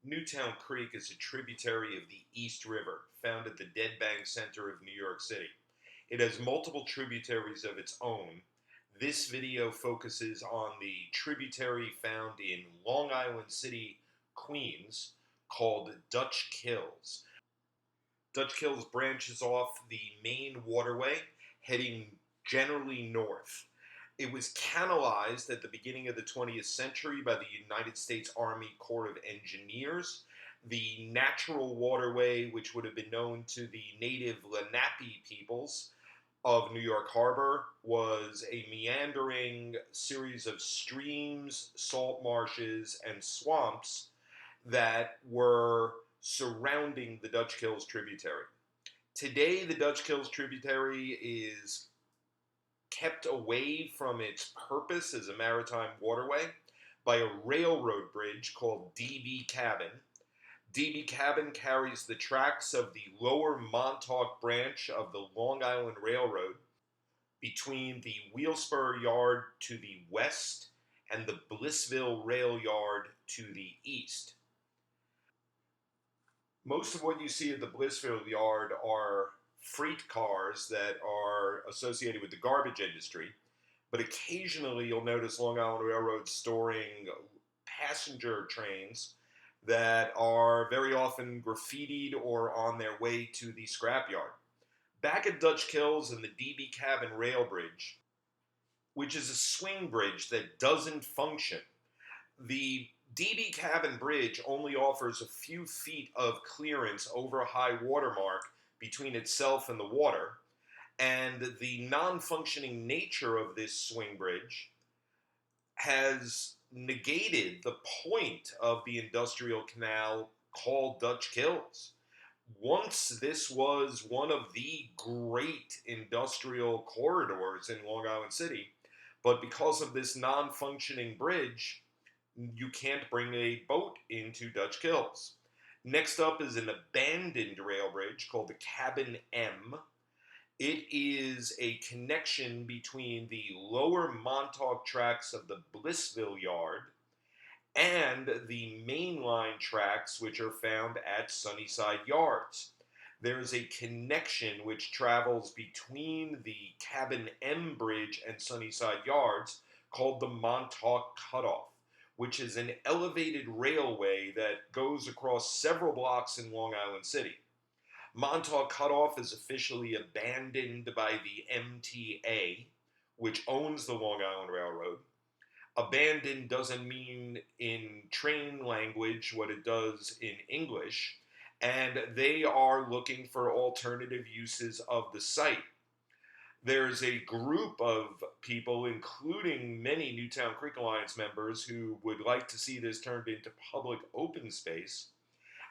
Newtown Creek is a tributary of the East River, found at the Dead Bank Center of New York City. It has multiple tributaries of its own. This video focuses on the tributary found in Long Island City, Queens, called Dutch Kills. Dutch Kills branches off the main waterway, heading generally north. It was canalized at the beginning of the 20th century by the United States Army Corps of Engineers. The natural waterway, which would have been known to the native Lenape peoples of New York Harbor, was a meandering series of streams, salt marshes, and swamps that were surrounding the Dutch Kills tributary. Today, the Dutch Kills tributary is kept away from its purpose as a maritime waterway by a railroad bridge called DB Cabin. DB Cabin carries the tracks of the lower Montauk branch of the Long Island Railroad between the Wheelspur Yard to the west and the BLISSVILLE Rail Yard to the east. Most of what you see at the BLISSVILLE Yard are freight cars that are associated with the garbage industry, but occasionally you'll notice Long Island Railroad storing passenger trains that are very often graffitied or on their way to the scrapyard. Back at Dutch Kills and the DB Cabin Rail Bridge, which is a swing bridge that doesn't function, the DB Cabin Bridge only offers a few feet of clearance over high water mark between itself and the water, and the non-functioning nature of this swing bridge has negated the point of the industrial canal called Dutch Kills. Once this was one of the great industrial corridors in Long Island City, but because of this non-functioning bridge, you can't bring a boat into Dutch Kills. Next up is an abandoned rail bridge called the Cabin M. It is a connection between the lower Montauk tracks of the BLISSVILLE Yard and the mainline tracks which are found at Sunnyside Yards. There is a connection which travels between the Cabin M bridge and Sunnyside Yards called the MONTAUK CUTOFF, which is an elevated railway that goes across several blocks in Long Island City. MONTAUK Cutoff is officially abandoned by the MTA, which owns the Long Island Railroad. Abandoned doesn't mean in train language what it does in English, and they are looking for alternative uses of the site. There's a group of people, including many Newtown Creek Alliance members, who would like to see this turned into public open space.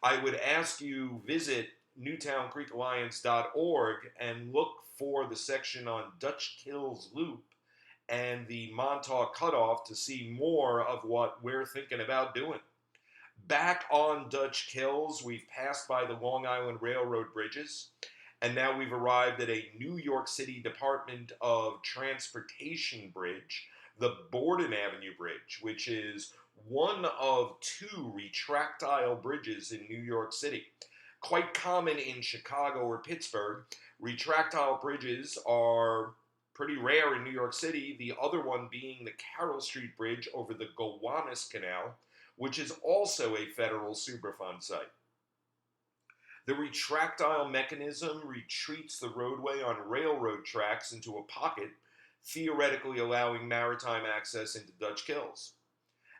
I would ask you visit newtowncreekalliance.org and look for the section on Dutch Kills Loop and the MONTAUK Cutoff to see more of what we're thinking about doing. Back on Dutch Kills, we've passed by the Long Island Railroad bridges, and now we've arrived at a New York City Department of Transportation bridge, the Borden Avenue Bridge, which is one of two retractile bridges in New York City. Quite common in Chicago or Pittsburgh, retractile bridges are pretty rare in New York City, the other one being the Carroll Street Bridge over the Gowanus Canal, which is also a federal Superfund site. The retractile mechanism retreats the roadway on railroad tracks into a pocket, theoretically allowing maritime access into Dutch Kills.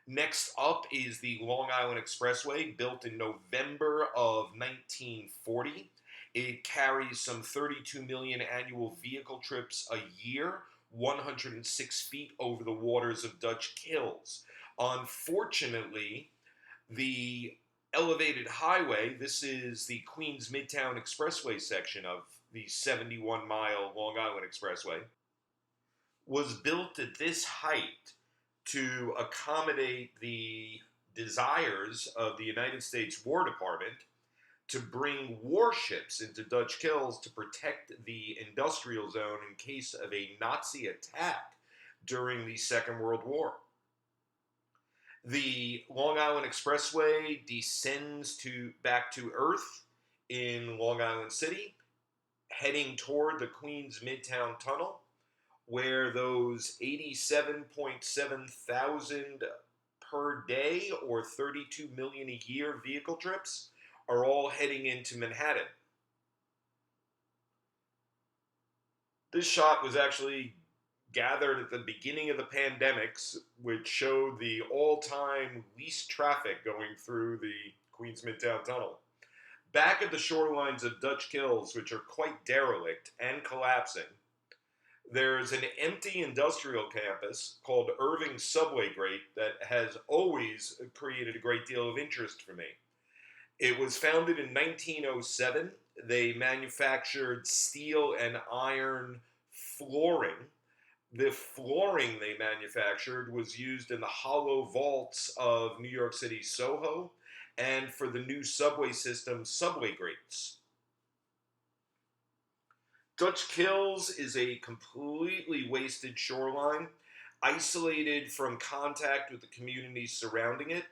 Next up is the Long Island Expressway, built in November of 1940. It carries some 32 million annual vehicle trips a year, 106 feet over the waters of Dutch Kills. Unfortunately, the elevated highway, this is the Queens Midtown Expressway section of the 71-mile Long Island Expressway, was built at this height to accommodate the desires of the United States War Department to bring warships into Dutch Kills to protect the industrial zone in case of a Nazi attack during the Second World War. The Long Island Expressway descends back to Earth in Long Island City, heading toward the Queens Midtown Tunnel, where those 87.7 thousand per day or 32 million a year vehicle trips are all heading into Manhattan. This shot was actually gathered at the beginning of the pandemics, which showed the all-time least traffic going through the Queens Midtown Tunnel. Back at the shorelines of Dutch Kills, which are quite derelict and collapsing, there's an empty industrial campus called IRVING Subway GRATE that has always created a great deal of interest for me. It was founded in 1907. They manufactured steel and iron flooring. The flooring they manufactured was used in the hollow vaults of New York City's Soho and for the new subway system, subway grates. Dutch Kills is a completely wasted shoreline, isolated from contact with the communities surrounding it.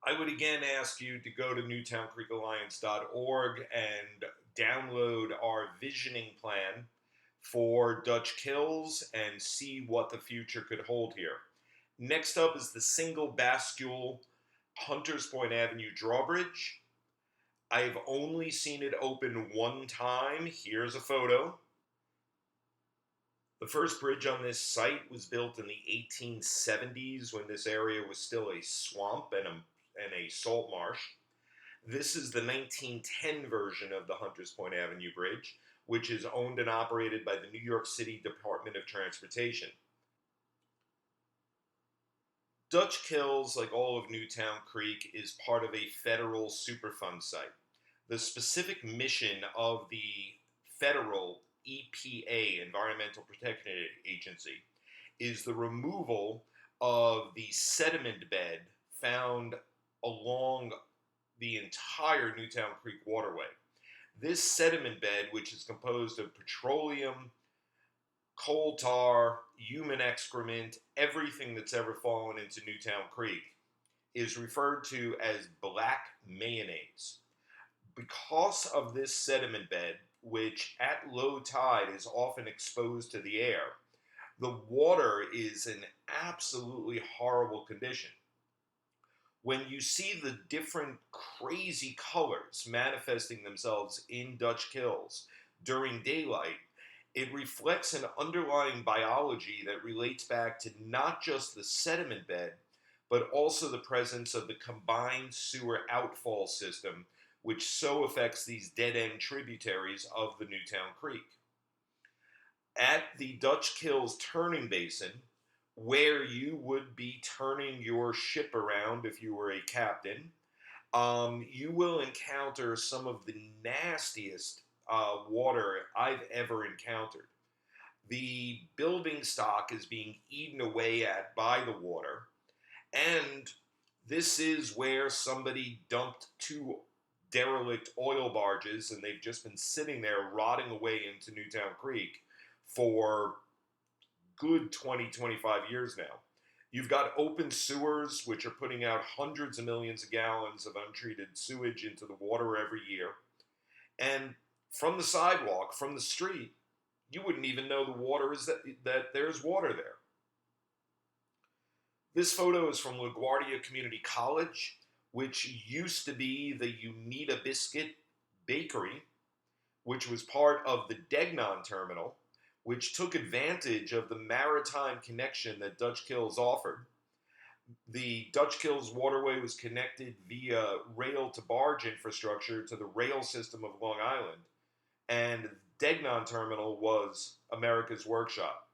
I would again ask you to go to newtowncreekalliance.org and download our visioning plan for Dutch Kills and see what the future could hold here. Next up is the single bascule Hunters Point Avenue drawbridge. I've only seen it open one time. Here's a photo. The first bridge on this site was built in the 1870s when this area was still a swamp and a salt marsh. This is the 1910 version of the Hunters Point Avenue Bridge, which is owned and operated by the New York City Department of Transportation. Dutch Kills, like all of Newtown Creek, is part of a federal Superfund site. The specific mission of the federal EPA, Environmental Protection Agency, is the removal of the sediment bed found along the entire Newtown Creek waterway. This sediment bed, which is composed of petroleum, coal tar, human excrement, everything that's ever fallen into Newtown Creek, is referred to as black mayonnaise. Because of this sediment bed, which at low tide is often exposed to the air, the water is in absolutely horrible condition. When you see the different crazy colors manifesting themselves in Dutch Kills during daylight, it reflects an underlying biology that relates back to not just the sediment bed, but also the presence of the combined sewer outfall system, which so affects these dead-end tributaries of the Newtown Creek. At the Dutch Kills turning basin, where you would be turning your ship around if you were a captain, you will encounter some of the nastiest water I've ever encountered. The building stock is being eaten away at by the water, and this is where somebody dumped two derelict oil barges, and they've just been sitting there rotting away into Newtown Creek for good 20-25 years now. You've got open sewers, which are putting out hundreds of millions of gallons of untreated sewage into the water every year. And from the sidewalk, from the street, you wouldn't even know the water is that there's water there. This photo is from LaGuardia Community College, which used to be the Unita Biscuit Bakery, which was part of the Degnon Terminal, which took advantage of the maritime connection that Dutch Kills offered. The Dutch Kills waterway was connected via rail-to-barge infrastructure to the rail system of Long Island, and Degnon Terminal was America's workshop.